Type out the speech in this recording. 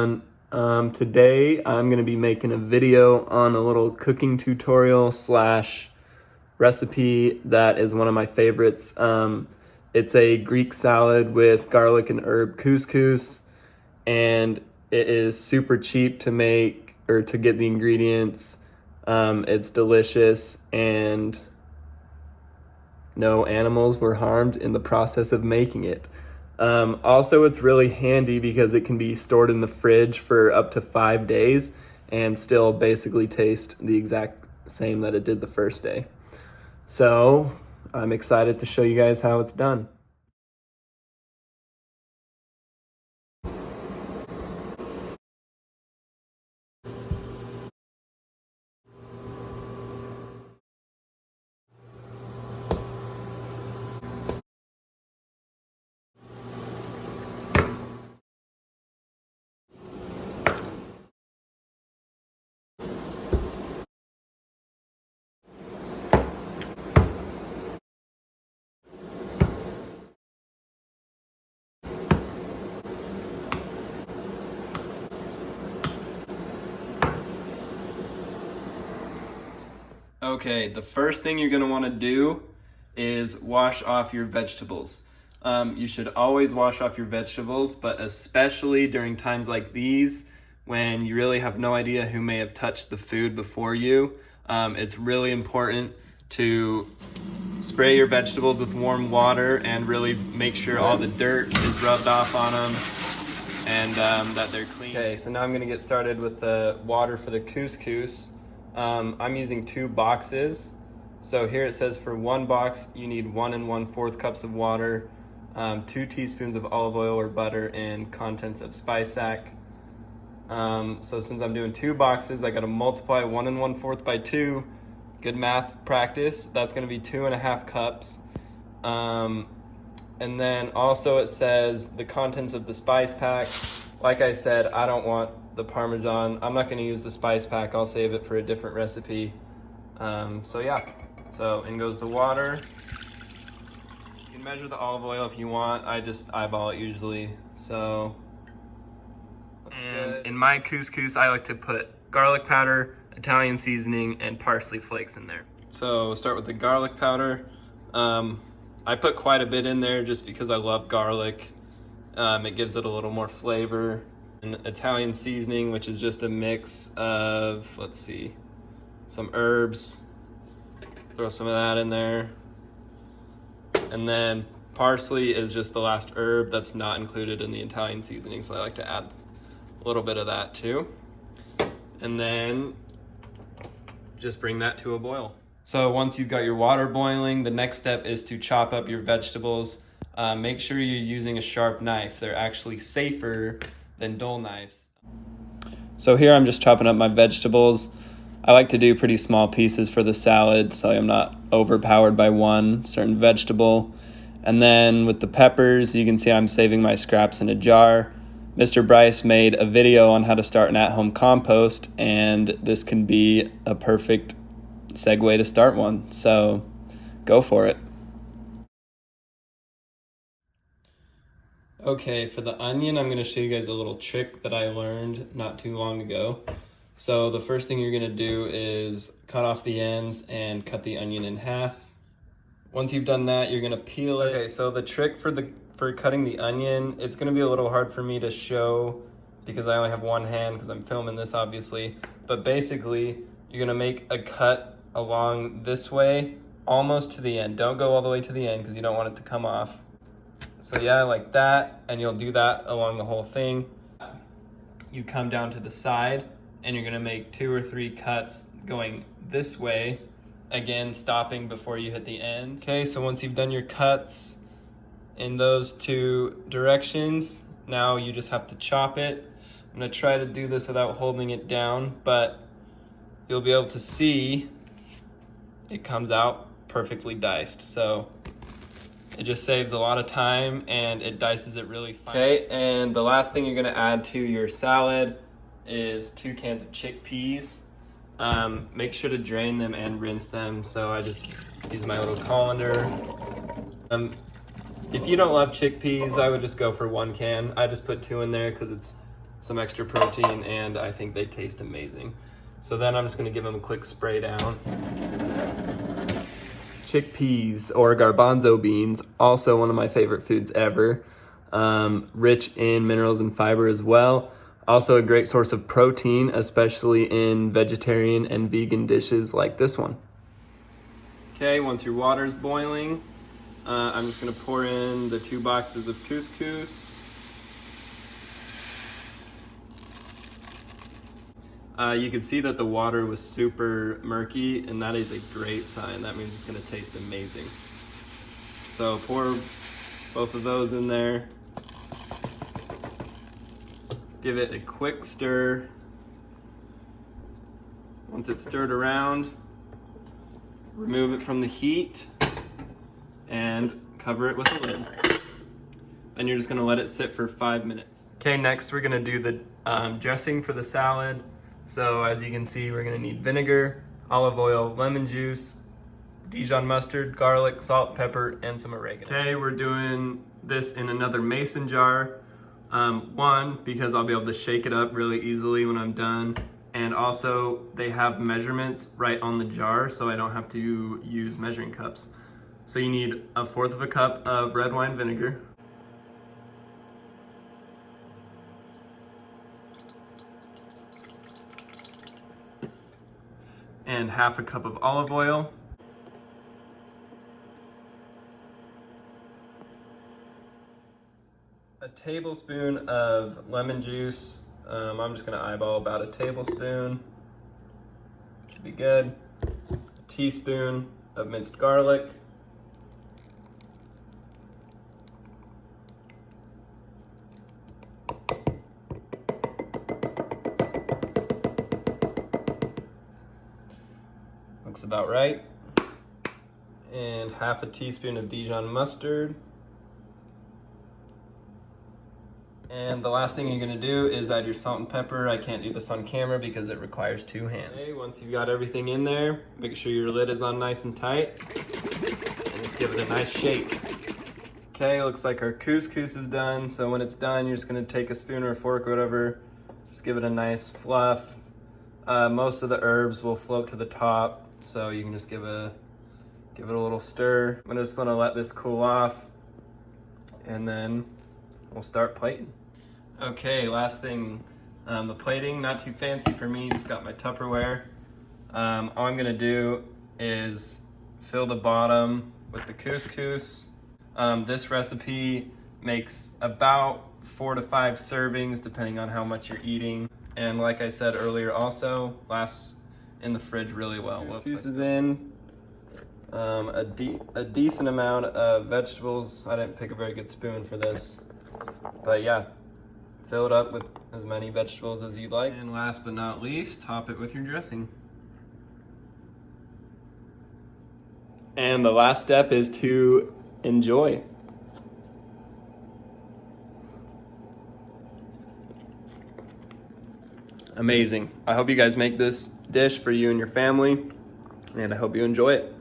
everyone. Today I'm going to be making a video on a little cooking tutorial slash recipe that is one of my favorites. It's a Greek salad with garlic and herb couscous, and it is super cheap to make or to get the ingredients. It's delicious, and no animals were harmed in the process of making it. Also, it's really handy because it can be stored in the fridge for up to 5 days and still basically taste the exact same that it did the first day. So I'm excited to show you guys how it's done. Okay, the first thing you're going to want to do is wash off your vegetables. You should always wash off your vegetables, but especially during times like these when you really have no idea who may have touched the food before you. It's really important to spray your vegetables with warm water and really make sure all the dirt is rubbed off on them and that they're clean. Okay, so now I'm going to get started with the water for the couscous. I'm using 2 boxes. So here it says for 1 box you need 1 1/4 cups of water, 2 teaspoons of olive oil or butter, and contents of spice sack. So since I'm doing 2 boxes, I got to multiply 1 1/4 by 2. Good math practice. That's going to be 2.5 cups. And then also it says the contents of the spice pack. Like I said, I don't want the Parmesan. I'm not going to use the spice pack. I'll save it for a different recipe. So yeah, so in goes the water. You can measure the olive oil if you want. I just eyeball it usually. So looks good. In my couscous, I like to put garlic powder, Italian seasoning, and parsley flakes in there. So we'll start with the garlic powder. I put quite a bit in there just because I love garlic. It gives it a little more flavor. And Italian seasoning, which is just a mix of, let's see, some herbs. Throw some of that in there. And then parsley is just the last herb that's not included in the Italian seasoning, so I like to add a little bit of that too. And then just bring that to a boil. So once you've got your water boiling, the next step is to chop up your vegetables. Make sure you're using a sharp knife. They're actually safer than dull knives. So here I'm just chopping up my vegetables. I like to do pretty small pieces for the salad so I'm not overpowered by one certain vegetable. And then with the peppers, you can see I'm saving my scraps in a jar. Mr. Bryce made a video on how to start an at-home compost, and this can be a perfect segue to start one. So go for it. Okay, for the onion, I'm going to show you guys a little trick that I learned not too long ago. So the first thing you're going to do is cut off the ends and cut the onion in half. Once you've done that, you're going to peel it. Okay, so the trick for cutting the onion, it's going to be a little hard for me to show because I only have one hand because I'm filming this obviously. But basically, you're going to make a cut along this way, almost to the end. Don't go all the way to the end because you don't want it to come off. So yeah, like that, and you'll do that along the whole thing. You come down to the side, and you're gonna make 2 or 3 cuts going this way, again, stopping before you hit the end. Okay, so once you've done your cuts in those 2 directions, now you just have to chop it. I'm gonna try to do this without holding it down, but you'll be able to see it comes out perfectly diced. So it just saves a lot of time and it dices it really fine. Okay, and the last thing you're gonna add to your salad is 2 cans of chickpeas. Make sure to drain them and rinse them. So I just use my little colander. If you don't love chickpeas, I would just go for 1 can. I just put 2 in there because it's some extra protein, and I think they taste amazing. So then I'm just gonna give them a quick spray down. Chickpeas or garbanzo beans, also one of my favorite foods ever. Rich in minerals and fiber as well. Also a great source of protein, especially in vegetarian and vegan dishes like this one. Okay, once your water's boiling, I'm just gonna pour in the 2 boxes of couscous. You can see that the water was super murky, and that is a great sign. That means it's gonna taste amazing. So pour both of those in there. Give it a quick stir. Once it's stirred around, remove it from the heat and cover it with a lid. Then you're just gonna let it sit for 5 minutes. Okay, next we're gonna do the dressing for the salad. So as you can see, we're gonna need vinegar, olive oil, lemon juice, Dijon mustard, garlic, salt, pepper, and some oregano. Okay, we're doing this in another mason jar. One, because I'll be able to shake it up really easily when I'm done. And also they have measurements right on the jar, so I don't have to use measuring cups. So you need 1/4 cup of red wine vinegar, and 1/2 cup of olive oil, a tablespoon of lemon juice. I'm just gonna eyeball about a tablespoon, should be good. A teaspoon of minced garlic, looks about right, and 1/2 teaspoon of Dijon mustard. And the last thing you're gonna do is add your salt and pepper. I can't do this on camera because it requires 2 hands. Okay, once you've got everything in there, make sure your lid is on nice and tight, and just give it a nice shake. Okay, looks like our couscous is done. So when it's done, you're just gonna take a spoon or a fork or whatever, just give it a nice fluff. Most of the herbs will float to the top, so you can just give it a little stir. I'm just gonna let this cool off, and then we'll start plating. Okay, last thing, the plating, not too fancy for me, just got my Tupperware. All I'm gonna do is fill the bottom with the couscous. This recipe makes about 4 to 5 servings, depending on how much you're eating. And like I said earlier, also lasts in the fridge really well. Couscous is in, a decent amount of vegetables. I didn't pick a very good spoon for this, but yeah, fill it up with as many vegetables as you'd like. And last but not least, top it with your dressing. And the last step is to enjoy. Amazing. I hope you guys make this dish for you and your family, and I hope you enjoy it.